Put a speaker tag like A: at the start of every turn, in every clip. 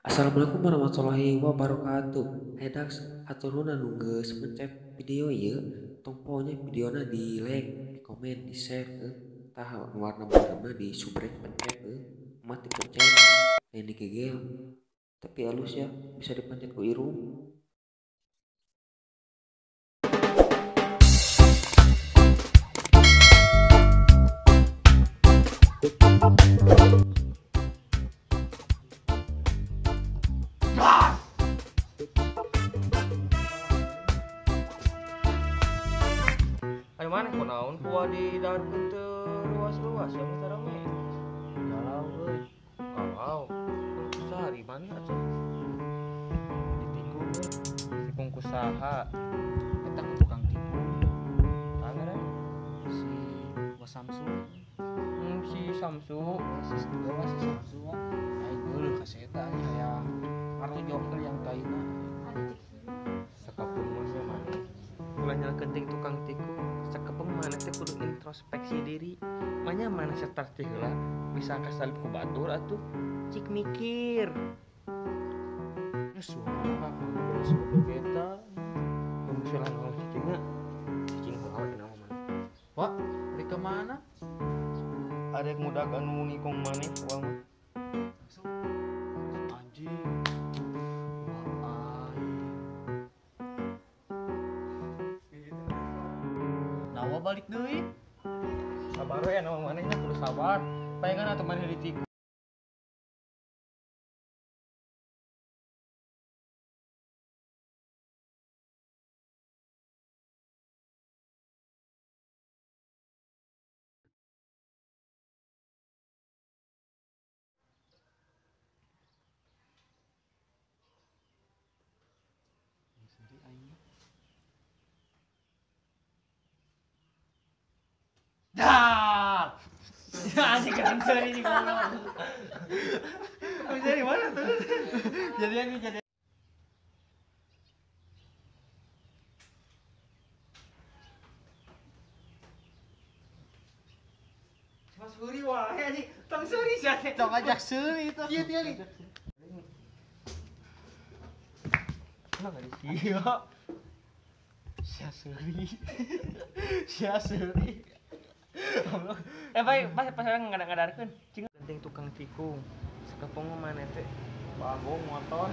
A: Assalamualaikum warahmatullahi wabarakatuh. Hedak haturun anu geus mencet video ieu, tongponya videona di like, di komen, di share tah warna birunya di subrek pencet mati pencet lain di kegel. Tapi halus ya, bisa dipencet ku irung.
B: Ay mana ko naon kuha di dahar teu luas-luas ya mata rame.
C: Galau euy,
B: Aw, sehari mana tuh?
C: ditikung euy.
B: Tikung kusaha.
C: Eta ku tukang tipu
B: Tangan
C: si Bos Samsu.
B: si Samsu.
C: Si Samsu mah aing geuleuh ka eta aya ngarojok teh yang kaina.
B: Sakapung mah mana? Ulah nyalakeun ting tukang tikung. Sakapung mana teh kudu introspeksi diri. Manya mana start teh heula bisa kasalip ku batur atuh. Cik mikir.
C: Geus suara geus goblok eta.
B: Pemikiran orang cicingna. Cicing kurawat nama mana?
C: Pak, balik ke mana?
B: Ada yang muda anu ngikong maneh uang mah.
C: Anjing. Wah, nawa balik deui.
B: Sabar we nama manehnya kudu sabar. Payangan atuh maneh ditikung.
C: Dah. Anjing kan seri di goblok.
B: Bisa di mana tuh?
C: Jadi
B: Mas Huri wae anjing. Tong Suri sia.
C: Cok ajak seuri itu.
B: Iya nih. Kenapa di sini?
C: Sia seuri. Sia seuri.
B: Pas ngadarkeun. Cing penting tukang tikung. Sakapung maneh teh bagong motor.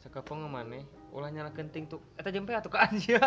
B: Sakapung maneh ulah nyalakeun ting tuk eta jempe atuh ka anjeun.